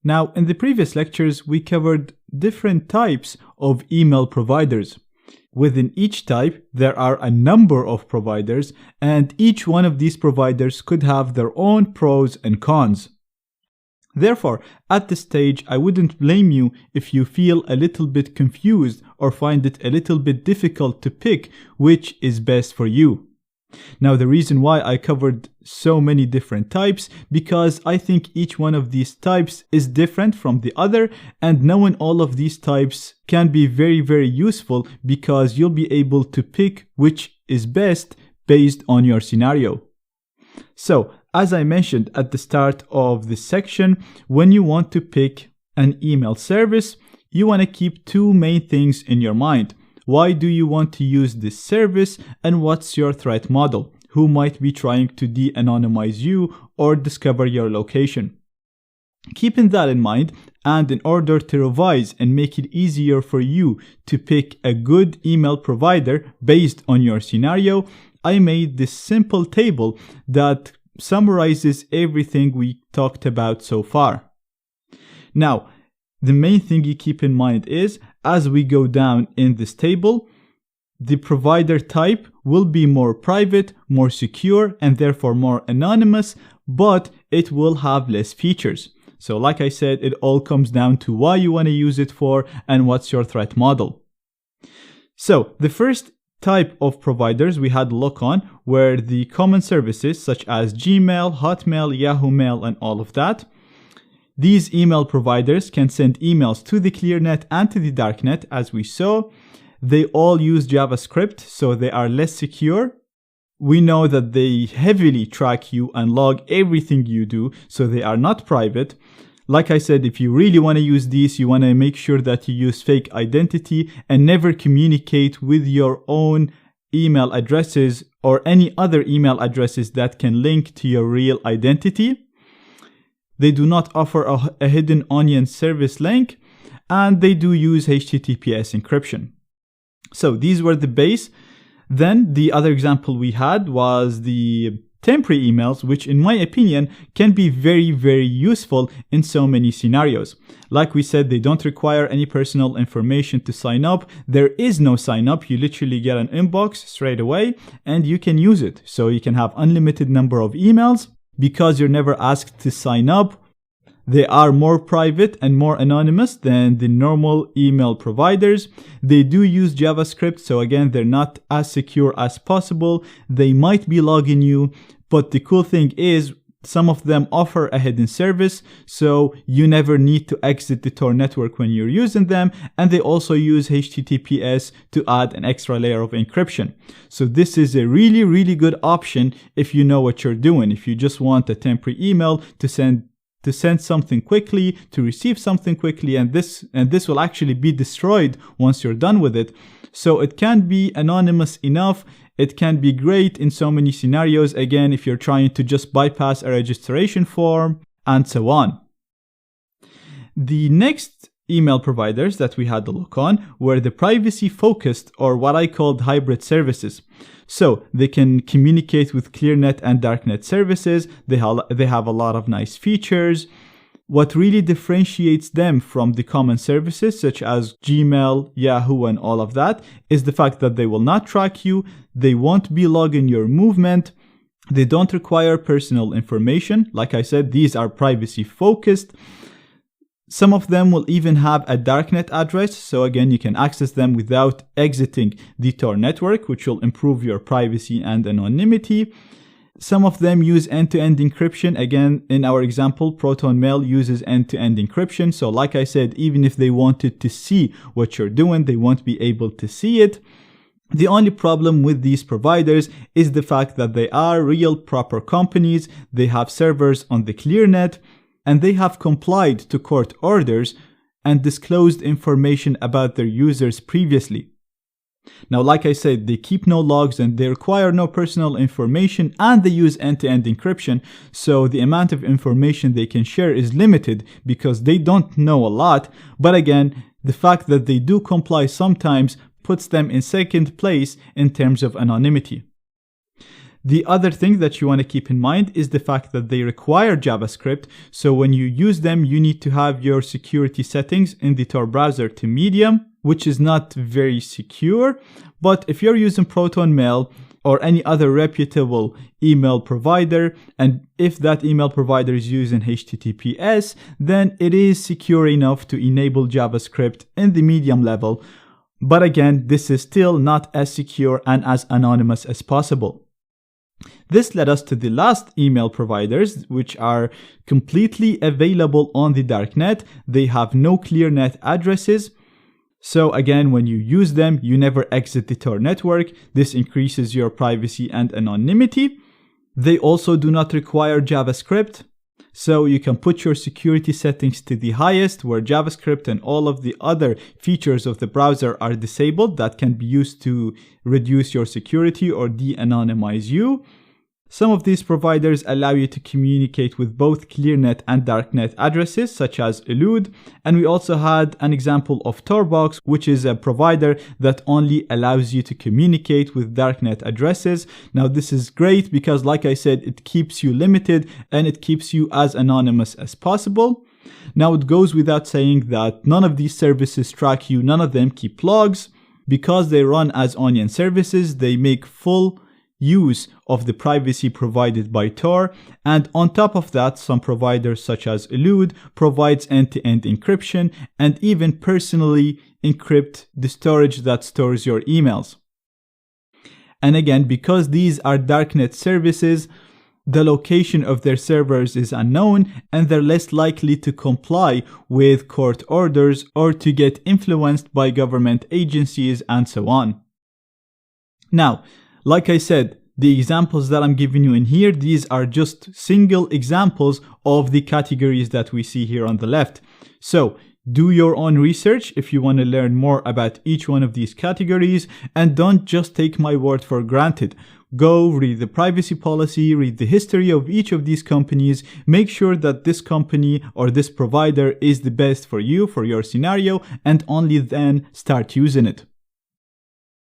Now, in the previous lectures, we covered different types of email providers. Within each type, there are a number of providers, and each one of these providers could have their own pros and cons. Therefore, at this stage, I wouldn't blame you if you feel a little bit confused or find it a little bit difficult to pick which is best for you. Now, the reason why I covered so many different types, because I think each one of these types is different from the other, and knowing all of these types can be very, very useful because you'll be able to pick which is best based on your scenario. So, as I mentioned at the start of this section, when you want to pick an email service, you want to keep two main things in your mind. Why do you want to use this service, and what's your threat model? Who might be trying to de-anonymize you or discover your location? Keeping that in mind, and in order to revise and make it easier for you to pick a good email provider based on your scenario, I made this simple table that summarizes everything we talked about so far. Now, the main thing you keep in mind is, as we go down in this table, the provider type will be more private, more secure, and therefore more anonymous, but it will have less features. So like I said, it all comes down to why you want to use it for and what's your threat model. So the first type of providers we had a look on were the common services such as Gmail, Hotmail, Yahoo Mail, and all of that. These email providers can send emails to the ClearNet and to the Darknet, as we saw. They all use JavaScript, so they are less secure. We know that they heavily track you and log everything you do, so they are not private. Like I said, if you really want to use these, you want to make sure that you use fake identity and never communicate with your own email addresses or any other email addresses that can link to your real identity. They do not offer a hidden onion service link, and they do use HTTPS encryption. So these were the base. Then the other example we had was the temporary emails, which in my opinion can be very, very useful in so many scenarios. Like we said, they don't require any personal information to sign up. There is no sign up. You literally get an inbox straight away and you can use it. So you can have unlimited number of emails. Because you're never asked to sign up, they are more private and more anonymous than the normal email providers. They do use JavaScript, so again, they're not as secure as possible. They might be logging you, but the cool thing is some of them offer a hidden service, so you never need to exit the Tor network when you're using them, and they also use HTTPS to add an extra layer of encryption. So this is a really, really good option if you know what you're doing. If you just want a temporary email to send something quickly, to receive something quickly, and this will actually be destroyed once you're done with it. So it can be anonymous enough. It can be great in so many scenarios, again, if you're trying to just bypass a registration form and so on. The next email providers that we had a look on were the privacy-focused, or what I called hybrid services. So they can communicate with ClearNet and Darknet services. They have a lot of nice features. What really differentiates them from the common services such as Gmail, Yahoo, and all of that is the fact that they will not track you, they won't be logging your movement, they don't require personal information. Like I said, these are privacy focused. Some of them will even have a Darknet address, so again, you can access them without exiting the Tor network, which will improve your privacy and anonymity. Some of them use end-to-end encryption. Again, in our example, ProtonMail uses end-to-end encryption. So like I said, even if they wanted to see what you're doing, they won't be able to see it. The only problem with these providers is the fact that they are real proper companies. They have servers on the ClearNet, and they have complied to court orders and disclosed information about their users previously. Now, like I said, they keep no logs and they require no personal information, and they use end-to-end encryption, so the amount of information they can share is limited because they don't know a lot. But again, the fact that they do comply sometimes puts them in second place in terms of anonymity. The other thing that you want to keep in mind is the fact that they require JavaScript. So when you use them, you need to have your security settings in the Tor browser to medium, which is not very secure. But if you're using ProtonMail or any other reputable email provider, and if that email provider is using HTTPS, then it is secure enough to enable JavaScript in the medium level. But again, this is still not as secure and as anonymous as possible. This led us to the last email providers, which are completely available on the darknet. They have no clear net addresses. So again, when you use them, you never exit the Tor network. This increases your privacy and anonymity. They also do not require JavaScript. So you can put your security settings to the highest, where JavaScript and all of the other features of the browser are disabled. That can be used to reduce your security or de-anonymize you. Some of these providers allow you to communicate with both ClearNet and Darknet addresses, such as Elude. And we also had an example of Torbox, which is a provider that only allows you to communicate with Darknet addresses. Now, this is great because, like I said, it keeps you limited and it keeps you as anonymous as possible. Now, it goes without saying that none of these services track you, none of them keep logs. Because they run as Onion services, they make full use of the privacy provided by Tor, and on top of that, some providers such as Elude provides end-to-end encryption and even personally encrypt the storage that stores your emails. And again, because these are darknet services, the location of their servers is unknown and they're less likely to comply with court orders or to get influenced by government agencies and so on. Now, like I said, the examples that I'm giving you in here, these are just single examples of the categories that we see here on the left. So do your own research if you want to learn more about each one of these categories, and don't just take my word for granted. Go read the privacy policy, read the history of each of these companies, make sure that this company or this provider is the best for you, for your scenario, and only then start using it.